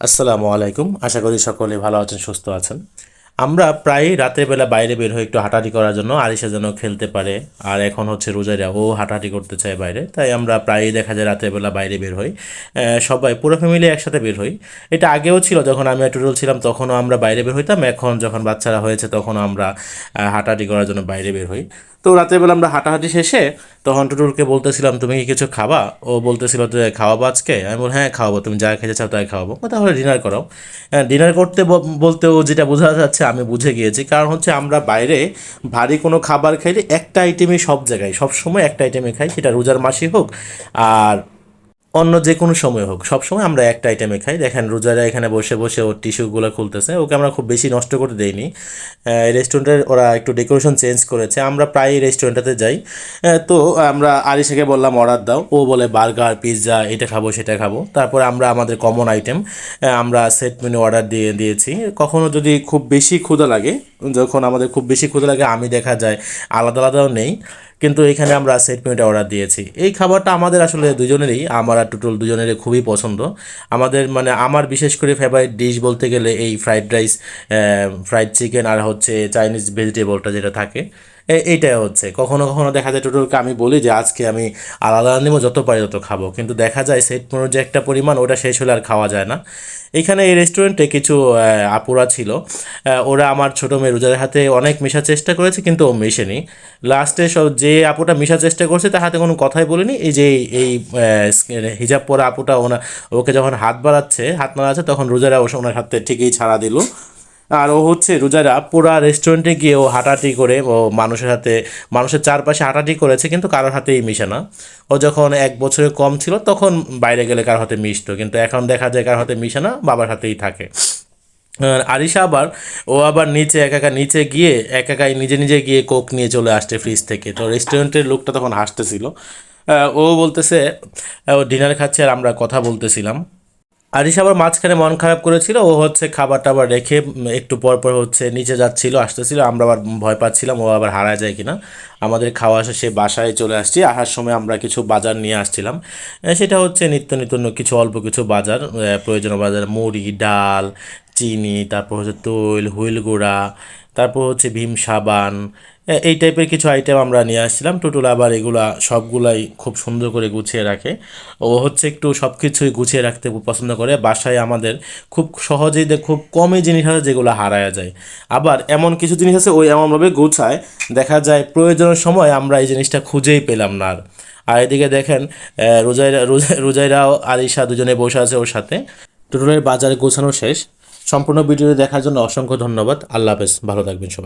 আসসালামু আলাইকুম। আশা করি সকলে ভালো আছেন, সুস্থ আছেন। আমরা প্রায়ই রাতের বেলা বাইরে বের হই একটু হাঁটাহাঁটি করার জন্য, আরিশা যেন খেলতে পারে। আর এখন হচ্ছে রোজাইরা, ও হাঁটাহাঁটি করতে চায় বাইরে, তাই আমরা প্রায়ই দেখা যায় রাতের বেলা বাইরে বের হই। সবাই পুরো ফ্যামিলি একসাথে বের হই। এটা আগেও ছিল, যখন আমি টুটল ছিলাম তখনও আমরা বাইরে বের হইতাম। এখন যখন বাচ্চারা হয়েছে তখন আমরা হাঁটাহাঁটি করার জন্য বাইরে বের হই। তো রাতের বেলা আমরা হাঁটাহাঁটি শেষে তখন টুটুলকে বলতেছিলাম, তুমি কি কিছু খাবা? ও বলতেছিল, যে খাওয়াবো আজকে? আমি বল, হ্যাঁ খাওয়াবো, তুমি যা খেতে চাও তাই খাওয়াবো। তাহলে ডিনার করো। ডিনার করতে বলতে ও যেটা বোঝা যাচ্ছে আমি বুঝে গিয়েছি, কারণ হচ্ছে আমরা বাইরে ভারী কোনো খাবার খাইলে একটা আইটেমই সব জায়গায় সব সময় একটা আইটেমে খাই, সেটা রোজার মাসই হোক আর অন্য যে কোনো সময় হোক, সব সময় আমরা একটা আইটেমে খাই। দেখেন রোজারা এখানে বসে বসে ওর টিস্যুগুলো খুলতেছে, ওকে আমরা খুব বেশি নষ্ট করতে দেইনি। রেস্টুরেন্টের ওরা একটু ডেকোরেশন চেঞ্জ করেছে, আমরা প্রায় রেস্টুরেন্টটাতে যাই। তো আমরা আরিশাকে বললাম অর্ডার দাও, ও বলে বার্গার পিৎজা এটা খাবো সেটা খাবো। তারপরে আমরা আমাদের কমন আইটেম আমরা সেট মেনু অর্ডার দিয়েছি। কখনো যদি খুব বেশি ক্ষুধা লাগে, যখন আমাদের খুব বেশি ক্ষুধা লাগে, আমি দেখা যায় আলাদা আলাদাও নেই, কিন্তু এখানে আমরা সেট মেনুটা অর্ডার দিয়েছি। এই খাবারটা আমাদের আসলে দুজনেরই, আমার আর টুটুল দুজনেরই খুবই পছন্দ। আমাদের মানে আমার বিশেষ করে ফেভারিট ডিশ বলতে গেলে এই ফ্রাইড রাইস, ফ্রাইড চিকেন, আর হচ্ছে চাইনিজ ভেজিটেবলটা যেটা থাকে, এইটাই হচ্ছে। কখনো কখনো দেখা যায় টুটুলকে আমি বলি যে আজকে আমি আলাদা নেবো, যত পারি তত খাবো, কিন্তু দেখা যায় সেট মেনুর যে একটা পরিমাণ, ওটা শেষ হলে আর খাওয়া যায় না। এখানে এই রেস্টুরেন্টে কিছু আপুরা ছিল, ওরা আমার ছোটো মেয়ে রোজার হাতে অনেক মেশার চেষ্টা করেছে, কিন্তু ও মেশেনি। লাস্টে সব যে আপুটা মেশার চেষ্টা করছে তার হাতে কোনো কথাই বলিনি। এই যে এই হিজাব পরা আপুটা, ওকে যখন হাত বাড়াচ্ছে, হাত নাড়াচ্ছে, তখন রোজারা ওনার হাতে ঠিকই ছাড়া দিল। আর ও হচ্ছে রোজারা পুরা রেস্টুরেন্টে গিয়ে ও হাঁটাহাঁটি করে, ও মানুষের হাতে, মানুষের চারপাশে হাঁটাহাঁটি করেছে, কিন্তু কারোর হাতেই মিশে না। ও যখন 1 বছরের কম ছিল তখন বাইরে গেলে কারোর হাতে মিশতো, কিন্তু এখন দেখা যায় কারোর হাতে মিশে না, বাবার হাতেই থাকে। আর আরিশা আবার, ও আবার নিচে একা একা নিচে গিয়ে একা একাই নিজে নিজে গিয়ে কোক নিয়ে চলে আসছে ফ্রিজ থেকে। তো রেস্টুরেন্টের লোকটা তখন হাসতেছিল। ও বলতেছে, ও ডিনার খাচ্ছে আর আমরা কথা বলতেছিলাম। আরিশ আবার মাঝখানে মন খারাপ করেছিল, ও হচ্ছে খাবার টাবার রেখে একটু পর পর হচ্ছে নিচে যাচ্ছিল আসতেছিল, আমরা আবার ভয় পাচ্ছিলাম ও আবার হারায় যায় কিনা। আমাদের খাওয়া শেষে বাসায় চলে আসছি, আসার সময় আমরা কিছু বাজার নিয়ে আসছিলাম। সেটা হচ্ছে নিত্য নিত্য কিছু অল্প কিছু বাজার, প্রয়োজনীয় বাজার, মুড়ি, ডাল, চিনি, তারপর হচ্ছে তৈল, হুইল গুঁড়া, তারপর হচ্ছে ভীম সাবান, এই টাইপের কিছু আইটেম আমরা নিয়ে আসছিলাম। টুটুল আবার এগুলা সবগুলাই খুব সুন্দর করে গুছিয়ে রাখে। ও হচ্ছে একটু সব কিছুই গুছিয়ে রাখতে খুব পছন্দ করে। বাসায় আমাদের খুব সহজেই খুব কমই জিনিস আছে যেগুলো হারায়া যায়, আবার এমন কিছু জিনিস আছে ওই এমনভাবে গুছায়, দেখা যায় প্রয়োজনের সময় আমরা এই জিনিসটা খুঁজেই পেলাম না আর। আর এদিকে দেখেন রোজাইরাও আলিশা দুজনে বসে আছে ওর সাথে। টুটুলের বাজারে গোছানো শেষ। সম্পূর্ণ ভিডিও দেখার জন্য অসংখ্য ধন্যবাদ। আল্লাহ হাফেজ, ভালো থাকবেন সবাই।